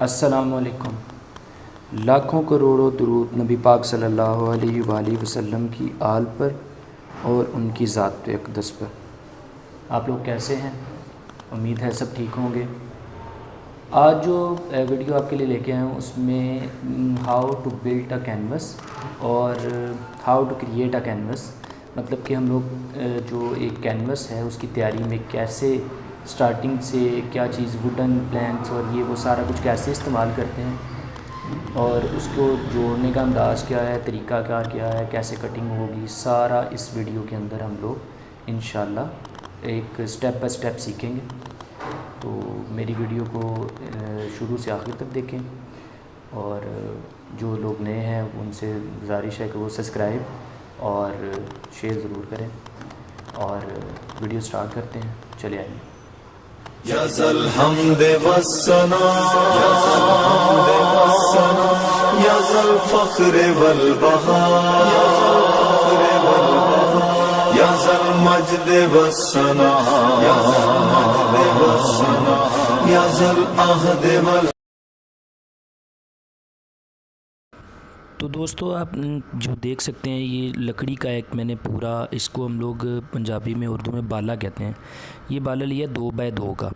अस्सलामुअलैकुम। लाखों करोड़ों दुरूद नबी पाक सल्लल्लाहु अलैहि वसल्लम की आल पर और उनकी ज़ात अक़दस पर। आप लोग कैसे हैं? उम्मीद है सब ठीक होंगे। आज जो वीडियो आपके लिए लेके आया हूँ उसमें how to build a canvas और how to create a canvas, मतलब कि हम लोग जो एक कैनवस है उसकी तैयारी में कैसे स्टार्टिंग से क्या चीज़ वुडन प्लैंक्स और ये वो सारा कुछ कैसे इस्तेमाल करते हैं और उसको जोड़ने का अंदाज़ क्या है, तरीक़ाकार क्या है, कैसे कटिंग होगी, सारा इस वीडियो के अंदर हम लोग इंशाल्लाह एक स्टेप बाय स्टेप सीखेंगे। तो मेरी वीडियो को शुरू से आखिर तक देखें और जो लोग नए हैं उनसे गुजारिश है कि वो सब्सक्राइब और शेयर ज़रूर करें। और वीडियो स्टार्ट करते हैं, चले आइए। यज़ल हम्द वस्सना यज़ल फ़ख्र वल बहा यज़ल मजद वस्सना यज़ल अहद वल। तो दोस्तों, आप जो देख सकते हैं ये लकड़ी का एक मैंने पूरा, इसको हम लोग पंजाबी में उर्दू में बाला कहते हैं। ये बाला लिया 2 बाय 2 का,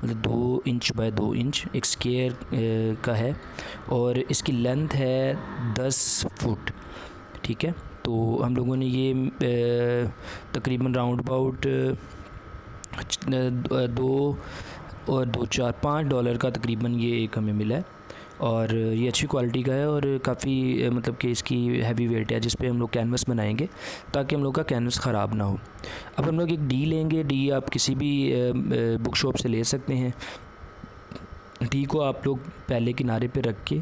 मतलब 2 इंच बाय 2 इंच एक स्क्वायर का है और इसकी लेंथ है 10 फुट। ठीक है, तो हम लोगों ने ये तकरीबन राउंड अबाउट 2 और 2 4 5 डॉलर का तकरीबन ये एक हमें मिला है और ये अच्छी क्वालिटी का है और काफ़ी मतलब कि इसकी हैवी वेट है जिस पे हम लोग कैनवस बनाएंगे ताकि हम लोग का कैनवस ख़राब ना हो। अब हम लोग एक डी लेंगे। डी आप किसी भी बुक शॉप से ले सकते हैं। डी को आप लोग पहले किनारे पे रख के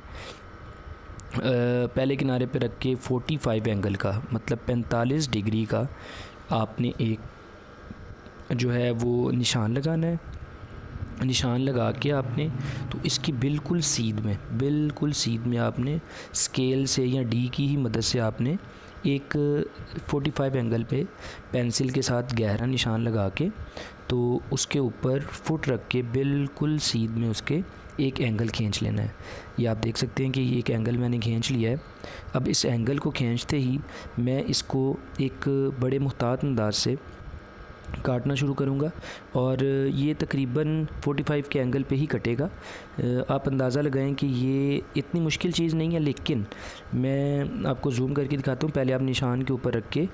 45 एंगल का, मतलब 45 डिग्री का आपने एक जो है वो निशान लगाना है। निशान लगा के आपने तो इसकी बिल्कुल सीध में आपने स्केल से या डी की ही मदद से आपने एक 45 एंगल पे पेंसिल के साथ गहरा निशान लगा के तो उसके ऊपर फुट रख के बिल्कुल सीध में उसके एक एंगल खींच लेना है। ये आप देख सकते हैं कि ये एक एंगल मैंने खींच लिया है। अब इस एंगल को खींचते ही मैं इसको एक बड़े मुहतात अंदाज से काटना शुरू करूँगा और ये तकरीबन 45 के एंगल पे ही कटेगा। आप अंदाज़ा लगाएं कि ये इतनी मुश्किल चीज़ नहीं है, लेकिन मैं आपको जूम करके दिखाता हूँ। पहले आप निशान के ऊपर रख के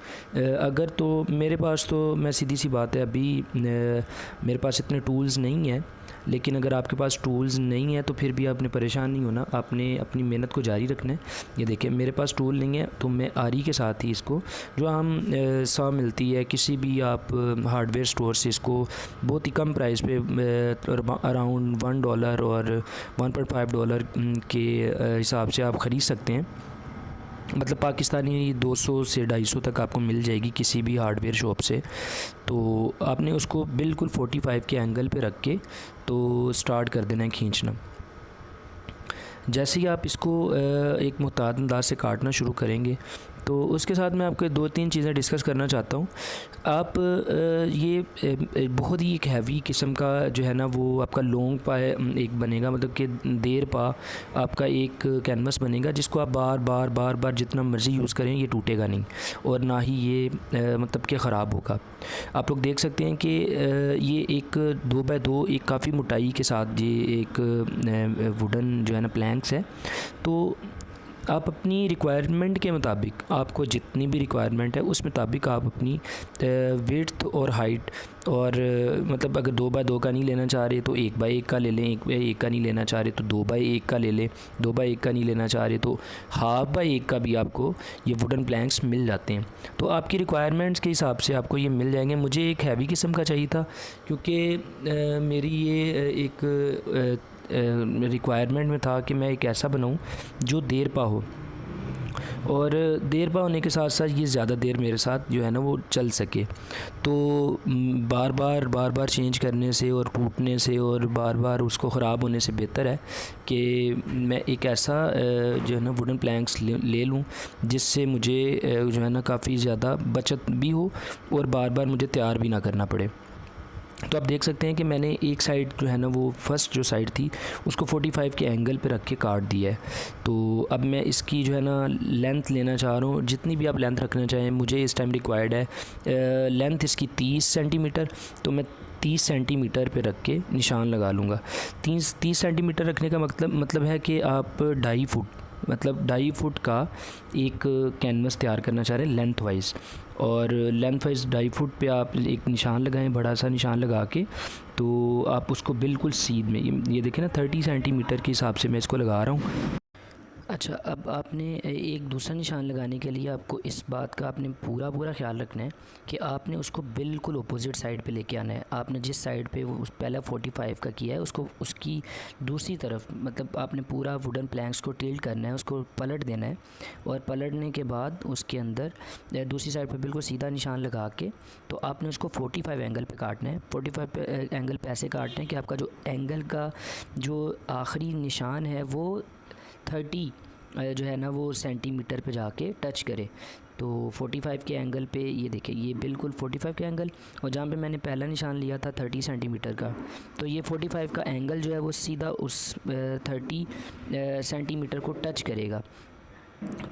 अगर तो मेरे पास तो मैं सीधी सी बात है अभी मेरे पास इतने टूल्स नहीं हैं, लेकिन अगर आपके पास टूल्स नहीं है तो फिर भी आपने परेशान नहीं होना, आपने अपनी मेहनत को जारी रखना है। ये देखिए मेरे पास टूल नहीं है तो मैं आरी के साथ ही इसको जो हम सौ मिलती है किसी भी आप हार्डवेयर स्टोर से इसको बहुत ही कम प्राइस पे अराउंड $1 और $1.5 के हिसाब से आप ख़रीद सकते हैं। मतलब पाकिस्तानी 200 से 250 तक आपको मिल जाएगी किसी भी हार्डवेयर शॉप से। तो आपने उसको बिल्कुल 45 के एंगल पे रख के तो स्टार्ट कर देना है खींचना। जैसे ही आप इसको एक मुहतात अंदाज से काटना शुरू करेंगे तो उसके साथ मैं आपको 2-3 चीज़ें डिस्कस करना चाहता हूँ। आप ये बहुत ही एक हैवी किस्म का जो है ना वो आपका लॉन्ग पा एक बनेगा, मतलब कि देर पा आपका एक कैनवस बनेगा जिसको आप बार बार जितना मर्ज़ी यूज़ करें ये टूटेगा नहीं और ना ही ये मतलब कि ख़राब होगा। आप लोग देख सकते हैं कि ये एक 2 बाय 2 एक काफ़ी मोटाई के साथ ये एक वुडन जो है ना प्लैंक्स है। तो आप अपनी रिक्वायरमेंट के मुताबिक, आपको जितनी भी रिक्वायरमेंट है उस मुताबिक आप अपनी विड्थ और हाइट और मतलब अगर 2 बाय 2 का नहीं लेना चाह रहे तो 1 बाय 1 का ले लें, 1 बाय 1 का नहीं लेना चाह रहे तो 2 बाय 1 का ले लें, 2 बाय 1 का नहीं लेना चाह रहे तो हाफ बाय 1 का भी आपको ये वुडन प्लैंक्स मिल जाते हैं। तो आपकी रिक्वायरमेंट्स के हिसाब से आपको ये मिल जाएंगे। मुझे एक हैवी किस्म का चाहिए था क्योंकि मेरी ये एक रिक्वायरमेंट में था कि मैं एक ऐसा बनाऊं जो देर पा हो और देर पा होने के साथ साथ ये ज़्यादा देर मेरे साथ जो है ना वो चल सके। तो बार बार चेंज करने से और टूटने से और बार बार उसको ख़राब होने से बेहतर है कि मैं एक ऐसा जो है ना वुडन प्लैंक्स ले लूँ जिससे मुझे जो है ना काफ़ी ज़्यादा बचत भी हो और बार बार मुझे तैयार भी ना करना पड़े। तो आप देख सकते हैं कि मैंने एक साइड जो है ना, वो फर्स्ट जो साइड थी उसको 45 के एंगल पे रख के काट दिया है। तो अब मैं इसकी जो है ना लेंथ लेना चाह रहा हूँ, जितनी भी आप लेंथ रखना चाहें। मुझे इस टाइम रिक्वायर्ड है लेंथ इसकी 30 सेंटीमीटर, तो मैं 30 सेंटीमीटर पे रख के निशान लगा लूँगा। 30 सेंटीमीटर रखने का मतलब है कि आप 2.5 फुट, मतलब 2.5 फुट का एक कैनवस तैयार करना चाह रहे हैं लेंथ वाइज, और लेंथ वाइज 2.5 फुट पे आप एक निशान लगाएं, बड़ा सा निशान लगा के। तो आप उसको बिल्कुल सीध में, ये देखें ना 30 सेंटीमीटर के हिसाब से मैं इसको लगा रहा हूँ। अच्छा, अब आपने एक दूसरा निशान लगाने के लिए आपको इस बात का आपने पूरा ख्याल रखना है कि आपने उसको बिल्कुल अपोजिट साइड पे लेके आना है। आपने जिस साइड पे वो उस पहला 45 का किया है, उसको उसकी दूसरी तरफ, मतलब आपने पूरा वुडन प्लैंक्स को टिल्ट करना है, उसको पलट देना है, और पलटने के बाद उसके अंदर दूसरी साइड पे बिल्कुल सीधा निशान लगा के तो आपने उसको 45 एंगल पे काटना है। 45 एंगल पे ऐसे काटना है कि आपका जो एंगल का जो आखिरी निशान है वो 30 जो है ना वो सेंटीमीटर पे जाके टच करे। तो 45 के एंगल पे ये देखें, ये बिल्कुल 45 के एंगल, और जहाँ पे मैंने पहला निशान लिया था 30 सेंटीमीटर का, तो ये 45 का एंगल जो है वो सीधा उस 30 सेंटीमीटर को टच करेगा।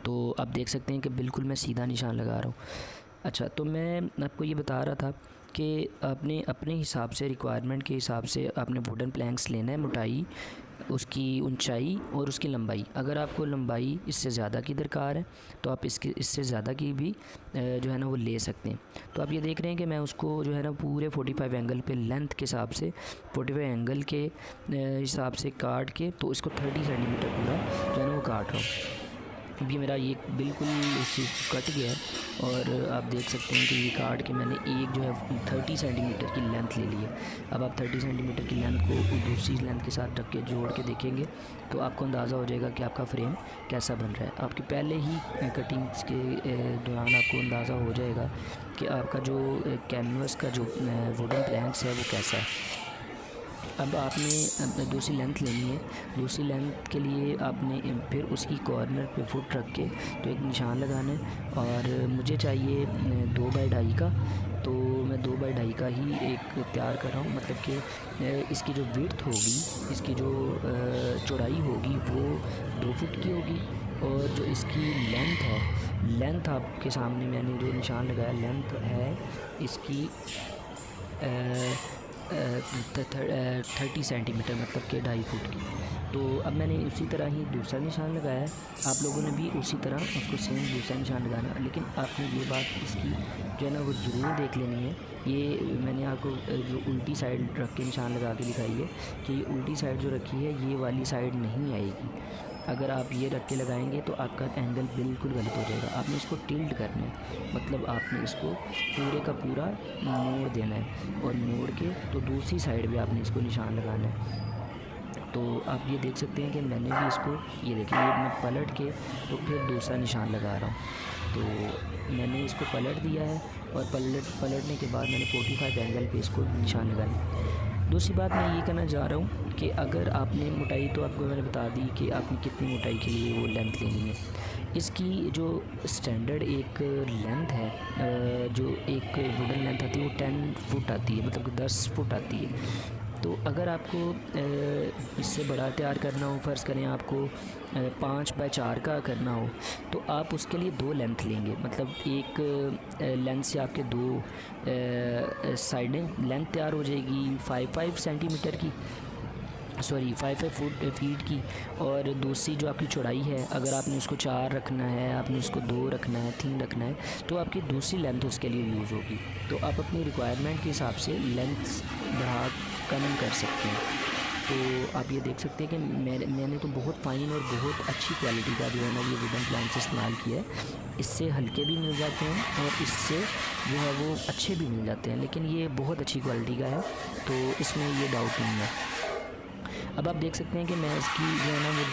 तो आप देख सकते हैं कि बिल्कुल मैं सीधा निशान लगा रहा हूँ। अच्छा, तो मैं आपको ये बता रहा था कि आपने अपने हिसाब से, रिक्वायरमेंट के हिसाब से आपने वुडन प्लैंक्स लेना है, मोटाई, उसकी ऊंचाई और उसकी लंबाई। अगर आपको लंबाई इससे ज़्यादा की दरकार है तो आप इससे ज़्यादा की भी जो है ना वो ले सकते हैं। तो आप ये देख रहे हैं कि मैं उसको जो है ना पूरे 45 एंगल पे लेंथ के हिसाब से 45 एंगल के हिसाब से काट के तो इसको 30 सेंटीमीटर पूरा जो है ना वो काट रहा हूँ। अभी मेरा ये बिल्कुल कट गया है, और आप देख सकते हैं कि ये काट के मैंने एक जो है 30 सेंटीमीटर की लेंथ ले ली है। अब आप 30 सेंटीमीटर की लेंथ को दूसरी लेंथ के साथ रख के जोड़ के देखेंगे तो आपको अंदाज़ा हो जाएगा कि आपका फ्रेम कैसा बन रहा है। आपके पहले ही कटिंग्स के दौरान आपको अंदाज़ा हो जाएगा कि आपका जो कैनवस का जो वुडन प्लैंक्स है वो कैसा है। अब आपने दूसरी लेंथ लेनी है। दूसरी लेंथ के लिए आपने फिर उसकी कॉर्नर पे फुट रख के तो एक निशान लगाना है, और मुझे चाहिए 2x2.5 का, तो मैं 2x2.5 का ही एक तैयार कर रहा हूँ। मतलब कि इसकी जो विड्थ होगी, इसकी जो चौड़ाई होगी वो 2 फुट की होगी, और जो इसकी लेंथ है, लेंथ आपके सामने मैंने जो निशान लगाया, लेंथ है इसकी 30 सेंटीमीटर, मतलब कि 2.5 फुट की। तो अब मैंने उसी तरह ही दूसरा निशान लगाया है। आप लोगों ने भी उसी तरह उसको सेम दूसरा निशान लगाना है, लेकिन आपने ये बात इसकी जो है ना वो ज़रूर देख लेनी है। ये मैंने आपको जो उल्टी साइड रख के निशान लगा के दिखाई है कि उल्टी साइड जो रखी है ये वाली साइड नहीं आएगी। अगर आप ये रख के लगाएंगे तो आपका एंगल बिल्कुल गलत हो जाएगा। आपने इसको टिल्ट करना है, मतलब आपने इसको पूरे का पूरा मोड़ देना है, और मोड़ के तो दूसरी साइड भी आपने इसको निशान लगाना है। तो आप ये देख सकते हैं कि मैंने भी इसको, ये देखिए, ये मैं पलट के तो फिर दूसरा निशान लगा रहा हूँ। तो मैंने इसको पलट दिया है, और पलटने के बाद मैंने 45 एंगल पे इसको निशान लगाया। दूसरी बात मैं ये कहना चाह रहा हूँ कि अगर आपने मोटाई, तो आपको मैंने बता दी कि आपने कितनी मोटाई के लिए वो लेंथ लेनी है। इसकी जो स्टैंडर्ड एक लेंथ है, जो एक वुडन लेंथ आती है वो 10 फुट आती है, मतलब 10 फुट आती है। तो अगर आपको इससे बड़ा तैयार करना हो, फ़र्ज़ करें आपको 5x4 का करना हो, तो आप उसके लिए 2 लेंथ लेंगे। मतलब एक लेंथ से आपके 2 साइडें लेंथ तैयार हो जाएगी 5 सेंटीमीटर की, सॉरी 5 फीट की, और दूसरी जो आपकी चौड़ाई है, अगर आपने उसको 4 रखना है, आपने उसको 2 रखना है, 3 रखना है, तो आपकी दूसरी लेंथ उसके लिए यूज़ होगी। तो आप अपनी रिक्वायरमेंट के हिसाब से लेंथ बढ़ा कम कर सकते हैं। तो आप ये देख सकते हैं कि मैंने तो बहुत फ़ाइन और बहुत अच्छी क्वालिटी का जो है ना ये वुडन प्लैंक्स इस्तेमाल किया है। इससे हल्के भी मिल जाते हैं और इससे जो है वो अच्छे भी मिल जाते हैं, लेकिन ये बहुत अच्छी क्वालिटी का है, तो इसमें ये डाउट नहीं है। अब आप देख सकते हैं कि मैं इसकी जो है ना वो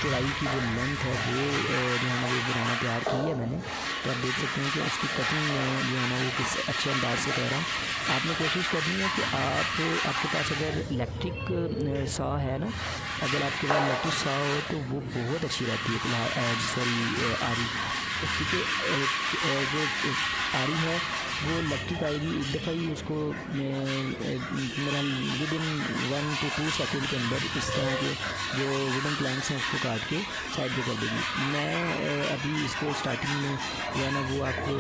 चौड़ाई की जो लेंथ है वो जो है ना वो बनाना तैयार की है मैंने। तो आप देख सकते हैं कि उसकी कटिंग जो है ना वो किस अच्छे अंदाज से कर रहा हूँ। आपने कोशिश करनी है कि आपके पास अगर इलेक्ट्रिक सॉ है ना, अगर आपके पास इलेक्ट्रिक सॉ हो तो वो बहुत अच्छी रहती है। सॉरी आरी, क्योंकि जो आरी है वो इलेक्ट्रिक आएगी। एक दफ़ा ही उसको मेरा विद इन 1 to 2 सेकेंड के अंदर इस तरह के जो वुडन प्लैंक्स हैं उसको काट के साइड पे कर देगी। मैं अभी इसको स्टार्टिंग में जो है ना वो आपको,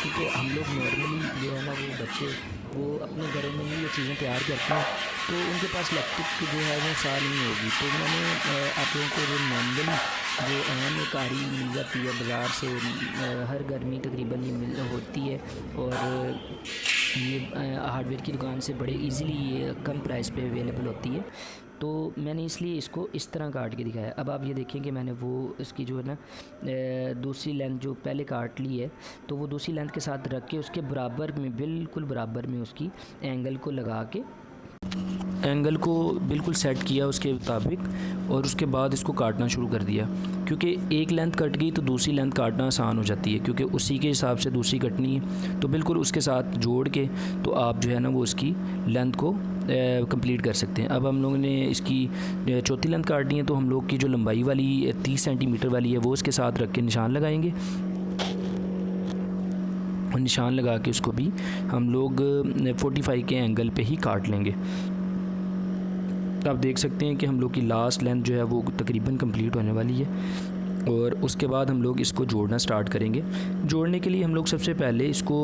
क्योंकि हम लोग नॉर्मली जो है ना वो बच्चे वो अपने घरों में ही ये चीज़ें तैयार करते हैं तो उनके पास इलेक्ट्रिक जो है वो साल नहीं होगी। तो मैंने आप लोगों को जो मैनुअली जो आम एक आरी मिल जाती है बाज़ार से, हर घर में तकरीबन ये मिल होती है और ये हार्डवेयर की दुकान से बड़े इजीली ये कम प्राइस पे अवेलेबल होती है। तो मैंने इसलिए इसको इस तरह काट के दिखाया। अब आप ये देखें कि मैंने वो इसकी जो है ना दूसरी लेंथ जो पहले काट ली है तो वो दूसरी लेंथ के साथ रख के उसके बराबर में, बिल्कुल बराबर में उसकी एंगल को लगा के, एंगल को बिल्कुल सेट किया उसके मुताबिक और उसके बाद इसको काटना शुरू कर दिया। क्योंकि एक लेंथ कट गई तो दूसरी लेंथ काटना आसान हो जाती है, क्योंकि उसी के हिसाब से दूसरी कटनी है। तो बिल्कुल उसके साथ जोड़ के तो आप जो है ना वो उसकी लेंथ को कंप्लीट कर सकते हैं। अब हम लोगों ने इसकी चौथी लेंथ काटनी है तो हम लोग की जो लंबाई वाली 30 सेंटीमीटर वाली है वो इसके साथ रख के निशान लगाएंगे और निशान लगा के उसको भी हम लोग 45 के एंगल पे ही काट लेंगे। आप देख सकते हैं कि हम लोग की लास्ट लेंथ जो है वो तकरीबन कंप्लीट होने वाली है और उसके बाद हम लोग इसको जोड़ना स्टार्ट करेंगे। जोड़ने के लिए हम लोग सबसे पहले इसको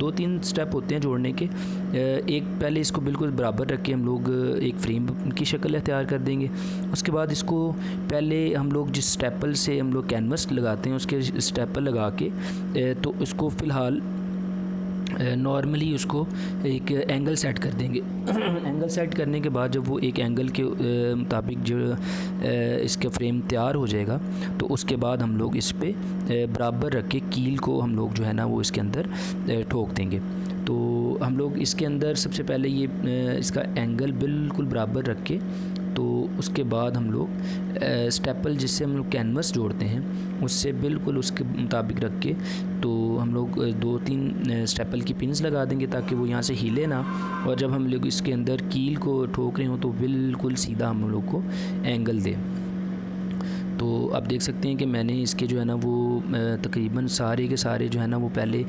2-3 स्टेप होते हैं जोड़ने के। एक पहले इसको बिल्कुल बराबर रख के हम लोग एक फ्रेम की शक्ल तैयार कर देंगे। उसके बाद इसको पहले हम लोग जिस स्टेपल से हम लोग कैनवस लगाते हैं उसके स्टेपल लगा के तो उसको फ़िलहाल नॉर्मली उसको एक एंगल सेट कर देंगे। एंगल सेट करने के बाद जब वो एक एंगल के मुताबिक जो इसका फ्रेम तैयार हो जाएगा तो उसके बाद हम लोग इस पे बराबर रख के कील को हम लोग जो है ना वो इसके अंदर ठोक देंगे। तो हम लोग इसके अंदर सबसे पहले ये इसका एंगल बिल्कुल बराबर रख के तो उसके बाद हम लोग स्टेपल जिससे हम लोग कैनवस जोड़ते हैं उससे बिल्कुल उसके मुताबिक रख के तो हम लोग 2-3 स्टेपल की पिन्स लगा देंगे ताकि वो यहाँ से हिले ना, और जब हम लोग इसके अंदर कील को ठोक रहे हो तो बिल्कुल सीधा हम लोग को एंगल दे। तो आप देख सकते हैं कि मैंने इसके जो है ना वो तकरीबन सारे के सारे जो है ना वो पहले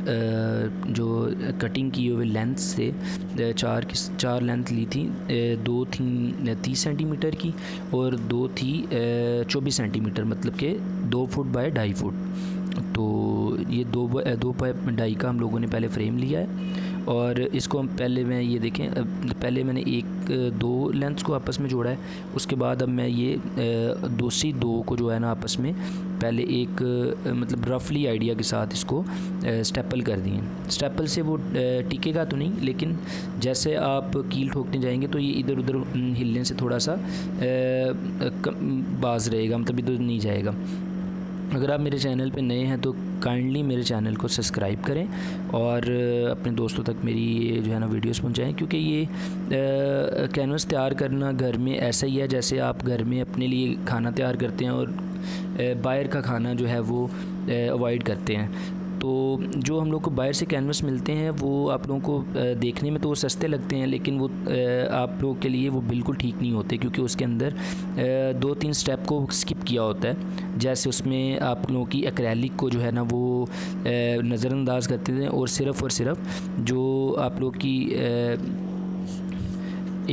जो कटिंग की हुई लेंथ से चार लेंथ ली थी। 2 थी 30 सेंटीमीटर की और 2 थी 24 सेंटीमीटर, मतलब कि 2 फुट बाय 2.5 फुट। तो ये 2 बाय 2.5 का हम लोगों ने पहले फ्रेम लिया है और इसको हम पहले मैं ये देखें पहले मैंने 2 लेंथ्स को आपस में जोड़ा है। उसके बाद अब मैं ये दूसरी 2 को जो है ना आपस में पहले एक मतलब रफली आइडिया के साथ इसको स्टेपल कर दिए। स्टेपल से वो टिकेगा तो नहीं, लेकिन जैसे आप कील ठोकने जाएंगे तो ये इधर उधर हिलने से थोड़ा सा बाज रहेगा, मतलब इधर नहीं जाएगा। अगर आप मेरे चैनल पे नए हैं तो काइंडली मेरे चैनल को सब्सक्राइब करें और अपने दोस्तों तक मेरी ये जो है ना वीडियोस पहुंचाएं, क्योंकि ये कैनवस तैयार करना घर में ऐसा ही है जैसे आप घर में अपने लिए खाना तैयार करते हैं और बाहर का खाना जो है वो अवॉइड करते हैं। तो जो हम लोग को बाहर से कैनवस मिलते हैं वो आप लोगों को देखने में तो वो सस्ते लगते हैं, लेकिन वो आप लोगों के लिए वो बिल्कुल ठीक नहीं होते, क्योंकि उसके अंदर 2-3 स्टेप को स्किप किया होता है। जैसे उसमें आप लोगों की एक्रेलिक को जो है ना वो नज़रअंदाज करते थे और सिर्फ जो आप लोग की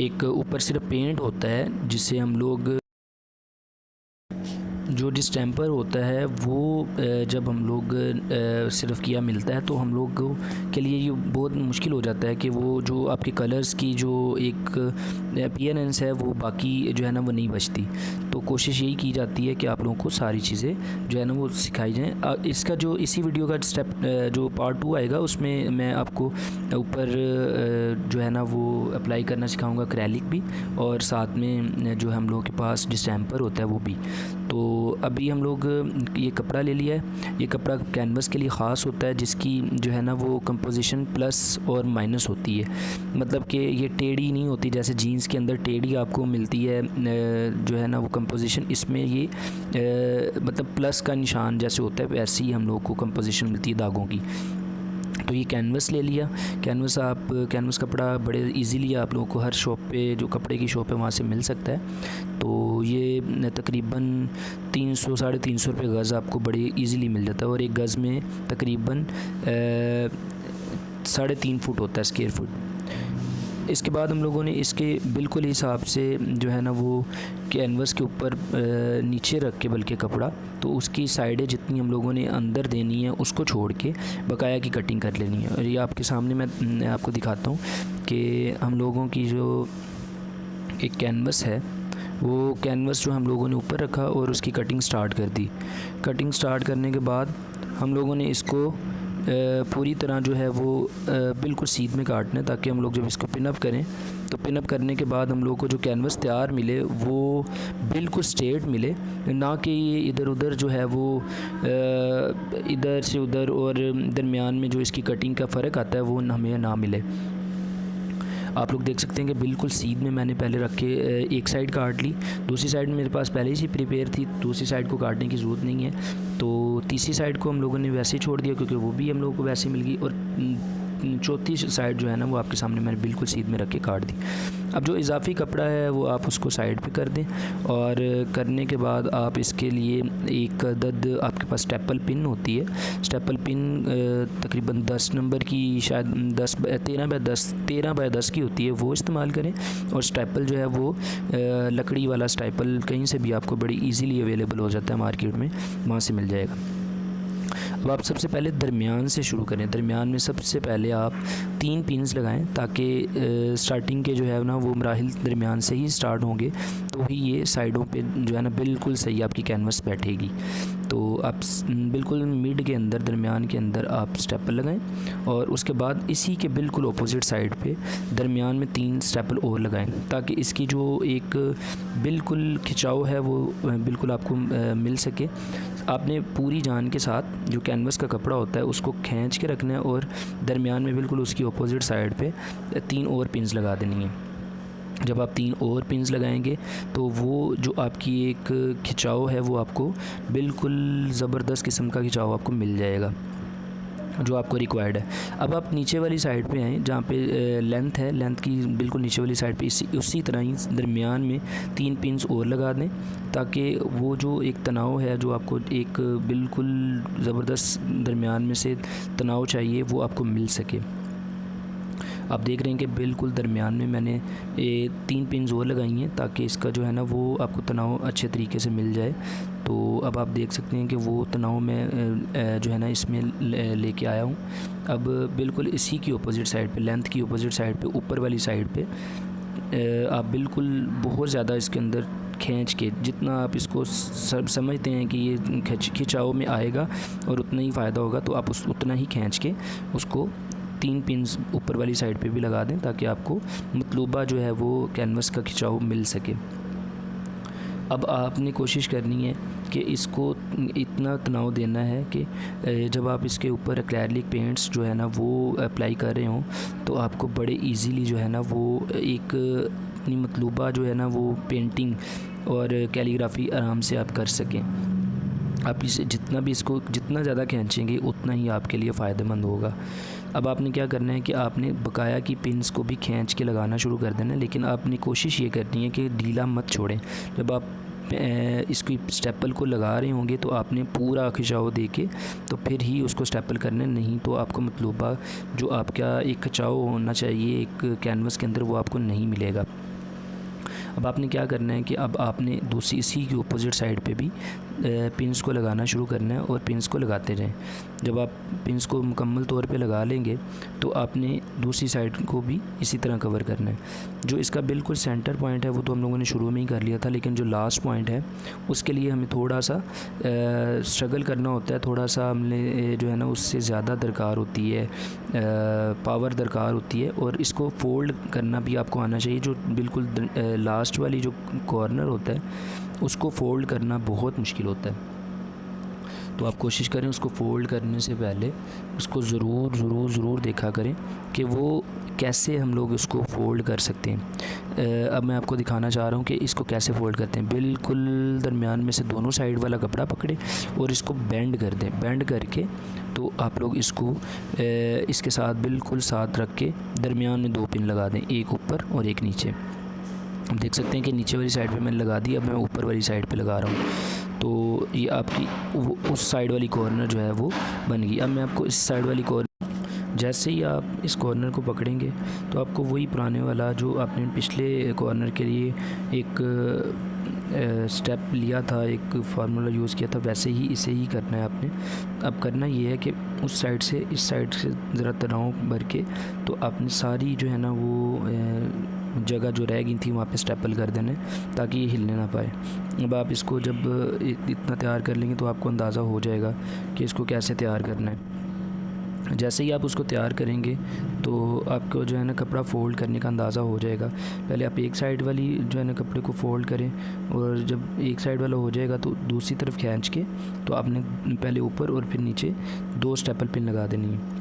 एक ऊपर सिर्फ पेंट होता है जिससे हम लोग जो डिस्टेंपर होता है वो जब हम लोग सिर्फ किया मिलता है तो हम लोग के लिए ये बहुत मुश्किल हो जाता है कि वो जो आपके कलर्स की जो एक अपीयरेंस है वो बाकी जो है ना वो नहीं बचती। तो कोशिश यही की जाती है कि आप लोगों को सारी चीज़ें जो है ना वो सिखाई जाएँ। इसका जो इसी वीडियो का स्टेप जो पार्ट 2 आएगा उसमें मैं आपको ऊपर जो है ना वो अप्लाई करना सिखाऊँगा, एक्रेलिक भी, और साथ में जो हम लोगों के पास डिस्टेंपर होता है वो भी। तो अभी हम लोग ये कपड़ा ले लिया है। ये कपड़ा कैनवस के लिए ख़ास होता है जिसकी जो है ना वो कंपोजिशन प्लस और माइनस होती है, मतलब कि ये टेढ़ी नहीं होती जैसे जीन्स के अंदर टेढ़ी आपको मिलती है जो है ना वो कंपोजिशन, इसमें ये मतलब प्लस का निशान जैसे होता है वैसे ही हम लोग को कंपोजिशन मिलती है धागों की। तो ये कैनवस ले लिया। कैनवस कपड़ा बड़े इजीली आप लोगों को हर शॉप पे, जो कपड़े की शॉप है वहाँ से मिल सकता है। तो ये तकरीबन 300 साढ़े 300 रुपये गज़ आपको बड़े इजीली मिल जाता है, और एक गज़ में तकरीबन 3.5 फुट होता है, स्क्वायर फुट। इसके बाद हम लोगों ने इसके बिल्कुल हिसाब से जो है ना वो कैनवस के ऊपर नीचे रख के, बल्कि कपड़ा, तो उसकी साइडें जितनी हम लोगों ने अंदर देनी है उसको छोड़ के बकाया की कटिंग कर लेनी है। और ये आपके सामने मैं आपको दिखाता हूँ कि हम लोगों की जो एक कैनवस है, वो कैनवस जो हम लोगों ने ऊपर रखा और उसकी कटिंग स्टार्ट कर दी। कटिंग स्टार्ट करने के बाद हम लोगों ने इसको पूरी तरह जो है वो बिल्कुल सीध में काटना है, ताकि हम लोग जब इसको पिनअप करें तो पिनअप करने के बाद हम लोग को जो कैनवस तैयार मिले वो बिल्कुल स्ट्रेट मिले, ना कि ये इधर उधर जो है वो इधर से उधर और दरमियान में जो इसकी कटिंग का फ़र्क आता है वो हमें ना मिले। आप लोग देख सकते हैं कि बिल्कुल सीध में मैंने पहले रख के एक साइड काट ली, दूसरी साइड मेरे पास पहले से प्रिपेयर थी, दूसरी साइड को काटने की ज़रूरत नहीं है। तो तीसरी साइड को हम लोगों ने वैसे ही छोड़ दिया क्योंकि वो भी हम लोगों को वैसे मिल गई, और चौथी साइड जो है ना वो आपके सामने मैंने बिल्कुल सीध में रख के काट दी। अब जो इजाफी कपड़ा है वो आप उसको साइड पे कर दें, और करने के बाद आप इसके लिए एक अदद आपके पास स्टेपल पिन होती है। स्टेपल पिन तकरीबन 10 नंबर की, शायद 13 बाय 10 की होती है, वो इस्तेमाल करें। और स्टेपल जो है वो लकड़ी वाला स्टेपल कहीं से भी आपको बड़ी इजीली अवेलेबल हो जाता है मार्केट में, वहाँ से मिल जाएगा। अब आप सबसे पहले दरमियान से शुरू करें। दरमियान में सबसे पहले आप 3 पिन्स लगाएं, ताकि स्टार्टिंग के जो है ना वो मराहिल दरमियान से ही स्टार्ट होंगे, तो ही ये साइडों पे जो है ना बिल्कुल सही आपकी कैनवस बैठेगी। तो आप बिल्कुल मिड के अंदर, दरमियान के अंदर आप स्टेपल लगाएं, और उसके बाद इसी के बिल्कुल अपोजिट साइड पे दरमियान में 3 स्टेपल और लगाएं, ताकि इसकी जो एक बिल्कुल खिंचाव है वो बिल्कुल आपको मिल सके। आपने पूरी जान के साथ जो कैनवस का कपड़ा होता है उसको खींच के रखना है, और दरमियान में बिल्कुल उसकी अपोजिट साइड पे 3 और पिन्स लगा देनी है। जब आप 3 और पिन्स लगाएंगे तो वो जो आपकी एक खिंचाव है वो आपको बिल्कुल ज़बरदस्त किस्म का खिंचाव आपको मिल जाएगा जो आपको रिक्वायर्ड है। अब आप नीचे वाली साइड पे आएँ, जहाँ पे लेंथ है, लेंथ की बिल्कुल नीचे वाली साइड पे उसी तरह ही दरमियान में 3 पिन्स और लगा दें, ताकि वो जो एक तनाव है, जो आपको एक बिल्कुल ज़बरदस्त दरमियान में से तनाव चाहिए, वो आपको मिल सके। आप देख रहे हैं कि बिल्कुल दरमियान में मैंने 3 पिन्स और लगाई हैं, ताकि इसका जो है ना वो आपको तनाव अच्छे तरीके से मिल जाए। तो अब आप देख सकते हैं कि वो तनाव मैं जो है ना इसमें लेके आया हूँ। अब बिल्कुल इसी की अपोजिट साइड पे, लेंथ की अपोजिट साइड पे, ऊपर वाली साइड पे आप बिल्कुल बहुत ज़्यादा इसके अंदर खींच के, जितना आप इसको समझते हैं कि ये खिंचाव में आएगा और उतना ही फ़ायदा होगा, तो आप उतना ही खींच के उसको 3 पिन्स ऊपर वाली साइड पे भी लगा दें, ताकि आपको मतलूबा जो है वो कैनवस का खिंचाव मिल सके। अब आपने कोशिश करनी है कि इसको इतना तनाव देना है कि जब आप इसके ऊपर एक्रेलिक पेंट्स जो है ना वो अप्लाई कर रहे हों, तो आपको बड़े इजीली जो है ना वो एक अपनी मतलूबा जो है ना वो पेंटिंग और कैलीग्राफी आराम से आप कर सकें। आप इसे जितना ज़्यादा खींचेंगे उतना ही आपके लिए फ़ायदेमंद होगा। अब आपने क्या करना है कि आपने बकाया की पिन्स को भी खींच के लगाना शुरू कर देना है, लेकिन आपने कोशिश ये करनी है कि ढीला मत छोड़ें। जब आप इसकी स्टेपल को लगा रहे होंगे तो आपने पूरा खिंचाव दे के तो फिर ही उसको स्टेपल करना, नहीं तो आपको मतलूबा जो आपका एक खिंचाव होना चाहिए एक कैनवस के अंदर वो आपको नहीं मिलेगा। अब आपने क्या करना है कि अब आपने दूसरी इसी की अपोजिट साइड पे भी पिन्स को लगाना शुरू करना है, और पिन्स को लगाते जाएं। जब आप पिन्स को मुकम्मल तौर पे लगा लेंगे तो आपने दूसरी साइड को भी इसी तरह कवर करना है। जो इसका बिल्कुल सेंटर पॉइंट है वो तो हम लोगों ने शुरू में ही कर लिया था, लेकिन जो लास्ट पॉइंट है उसके लिए हमें थोड़ा सा स्ट्रगल करना होता है, थोड़ा सा हमने जो है ना उससे ज़्यादा दरकार होती है, पावर दरकार होती है, और इसको फोल्ड करना भी आपको आना चाहिए। जो बिल्कुल लास्ट वाली जो कॉर्नर होता है उसको फ़ोल्ड करना बहुत मुश्किल होता है। तो आप कोशिश करें उसको फ़ोल्ड करने से पहले उसको ज़रूर देखा करें कि वो कैसे हम लोग उसको फ़ोल्ड कर सकते हैं। अब मैं आपको दिखाना चाह रहा हूँ कि इसको कैसे फ़ोल्ड करते हैं। बिल्कुल दरमियान में से दोनों साइड वाला कपड़ा पकड़े और इसको बेंड कर दें। बेंड करके तो आप लोग इसको इसके साथ बिल्कुल साथ रख के दरमियान में 2 पिन लगा दें, एक ऊपर और एक नीचे। हम देख सकते हैं कि नीचे वाली साइड पे मैंने लगा दी, अब मैं ऊपर वाली साइड पे लगा रहा हूँ। तो ये आपकी उस साइड वाली कॉर्नर जो है वो बन गई। अब मैं आपको इस साइड वाली कॉर्नर, जैसे ही आप इस कॉर्नर को पकड़ेंगे तो आपको वही पुराने वाला जो आपने पिछले कॉर्नर के लिए एक स्टेप लिया था, एक फार्मूला यूज़ किया था, वैसे ही इसे ही करना है आपने। अब करना ये है कि उस साइड से इस साइड से ज़रा तनाव भर के तो आपने सारी जो है ना वो जगह जो रह गई थी वहाँ पे स्टेपल कर देना है ताकि ये हिलने ना पाए। अब आप इसको जब इतना तैयार कर लेंगे तो आपको अंदाज़ा हो जाएगा कि इसको कैसे तैयार करना है। जैसे ही आप उसको तैयार करेंगे तो आपको जो है ना कपड़ा फ़ोल्ड करने का अंदाज़ा हो जाएगा। पहले आप एक साइड वाली जो है ना कपड़े को फ़ोल्ड करें और जब एक साइड वाला हो जाएगा तो दूसरी तरफ खींच के तो आपने पहले ऊपर और फिर नीचे 2 स्टेपल पिन लगा देनी है।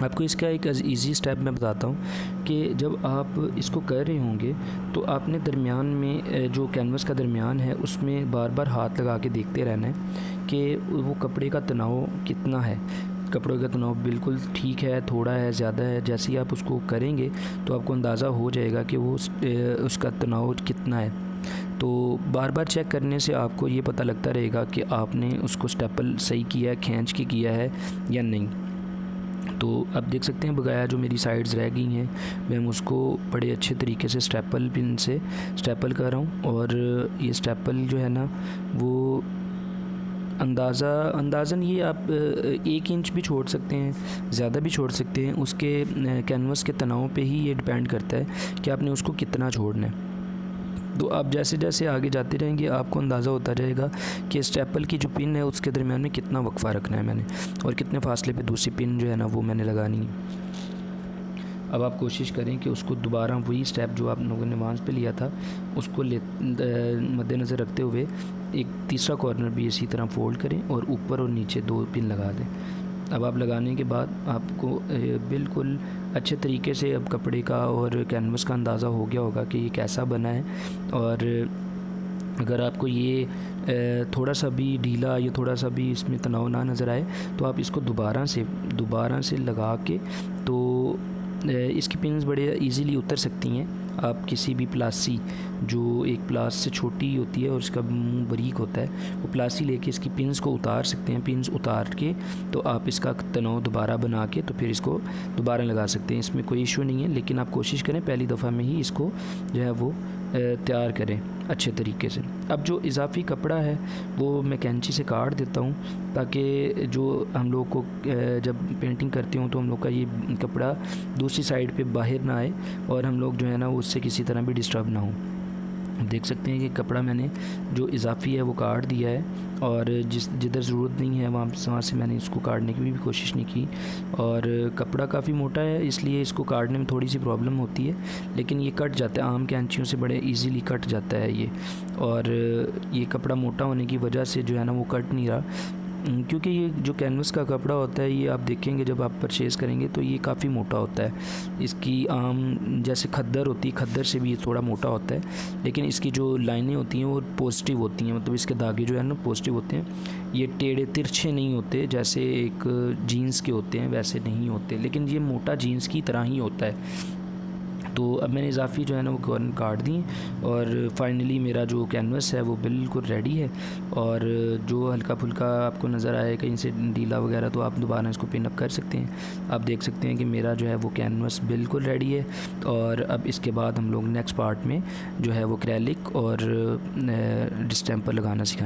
आपको इसका एक इजी स्टेप मैं बताता हूँ कि जब आप इसको कर रहे होंगे तो आपने दरमियान में जो कैनवस का दरमियान है उसमें बार बार हाथ लगा के देखते रहना है कि वो कपड़े का तनाव कितना है। कपड़ों का तनाव बिल्कुल ठीक है, थोड़ा है, ज़्यादा है। जैसे ही आप उसको करेंगे तो आपको अंदाज़ा हो जाएगा कि वो उसका तनाव कितना है। तो बार बार चेक करने से आपको ये पता लगता रहेगा कि आपने उसको स्टेपल सही किया है, खींच के किया है या नहीं। तो आप देख सकते हैं बकाया जो मेरी साइड्स रह गई हैं मैं उसको बड़े अच्छे तरीके से स्टेपल पिन से स्टेपल कर रहा हूँ। और ये स्टेपल जो है ना वो अंदाज़न ये आप 1 इंच भी छोड़ सकते हैं, ज़्यादा भी छोड़ सकते हैं। उसके कैनवस के तनाव पे ही ये डिपेंड करता है कि आपने उसको कितना छोड़ना है। तो आप जैसे जैसे आगे जाते रहेंगे आपको अंदाज़ा होता जाएगा कि स्टेपल की जो पिन है उसके दरमियान में कितना वक्फ़ा रखना है मैंने और कितने फासले पे दूसरी पिन जो है ना वो मैंने लगानी है। अब आप कोशिश करें कि उसको दोबारा वही स्टेप जो आप लोगों ने वहाँ पे लिया था उसको मद्देनज़र रखते हुए एक तीसरा कॉर्नर भी इसी तरह फ़ोल्ड करें और ऊपर और नीचे 2 पिन लगा दें। अब आप लगाने के बाद आपको बिल्कुल अच्छे तरीके से अब कपड़े का और कैनवस का अंदाज़ा हो गया होगा कि ये कैसा बना है। और अगर आपको ये थोड़ा सा भी ढीला या थोड़ा सा भी इसमें तनाव ना नज़र आए तो आप इसको दोबारा से लगा के तो इसकी पिन्स बड़े इजीली उतर सकती हैं। आप किसी भी प्लासी जो एक प्लास से छोटी होती है और उसका मुंह बारीक होता है वो प्लासी लेके इसकी पिन्स को उतार सकते हैं। पिन्स उतार के तो आप इसका तनाव दोबारा बना के तो फिर इसको दोबारा लगा सकते हैं, इसमें कोई इशू नहीं है। लेकिन आप कोशिश करें पहली दफ़ा में ही इसको जो है वो तैयार करें अच्छे तरीके से। अब जो इजाफ़ी कपड़ा है वो मैं कैंची से काट देता हूँ ताकि जो हम लोग को जब पेंटिंग करते हों तो हम लोग का ये कपड़ा दूसरी साइड पे बाहर ना आए और हम लोग जो है ना उससे किसी तरह भी डिस्टर्ब ना हो। देख सकते हैं कि कपड़ा मैंने जो इजाफ़ी है वो काट दिया है और जिधर ज़रूरत नहीं है वहाँ से मैंने इसको काटने की भी कोशिश नहीं की। और कपड़ा काफ़ी मोटा है इसलिए इसको काटने में थोड़ी सी प्रॉब्लम होती है, लेकिन ये कट जाता है, आम कैंचियों से बड़े इजीली कट जाता है ये। और ये कपड़ा मोटा होने की वजह से जो है ना वो कट नहीं रहा, क्योंकि ये जो कैनवस का कपड़ा होता है ये आप देखेंगे जब आप परचेज़ करेंगे तो ये काफ़ी मोटा होता है। इसकी आम जैसे खद्दर होती है, खद्दर से भी ये थोड़ा मोटा होता है, लेकिन इसकी जो लाइनें होती हैं वो पॉजिटिव होती हैं, मतलब इसके धागे जो है ना पॉजिटिव होते हैं। ये टेढ़े तिरछे नहीं होते जैसे एक जीन्स के होते हैं वैसे नहीं होते, लेकिन ये मोटा जीन्स की तरह ही होता है। तो अब मैंने इजाफ़ी जो है ना वो कॉर्नर काट दी और फाइनली मेरा जो कैनवस है वो बिल्कुल रेडी है। और जो हल्का फुल्का आपको नज़र आए कहीं से ढीला वगैरह तो आप दोबारा इसको पिन अप कर सकते हैं। आप देख सकते हैं कि मेरा जो है वो कैनवस बिल्कुल रेडी है। और अब इसके बाद हम लोग नेक्स्ट पार्ट में जो है वो एक्रेलिक और डिस्टेम्पर लगाना सिखाएंगे।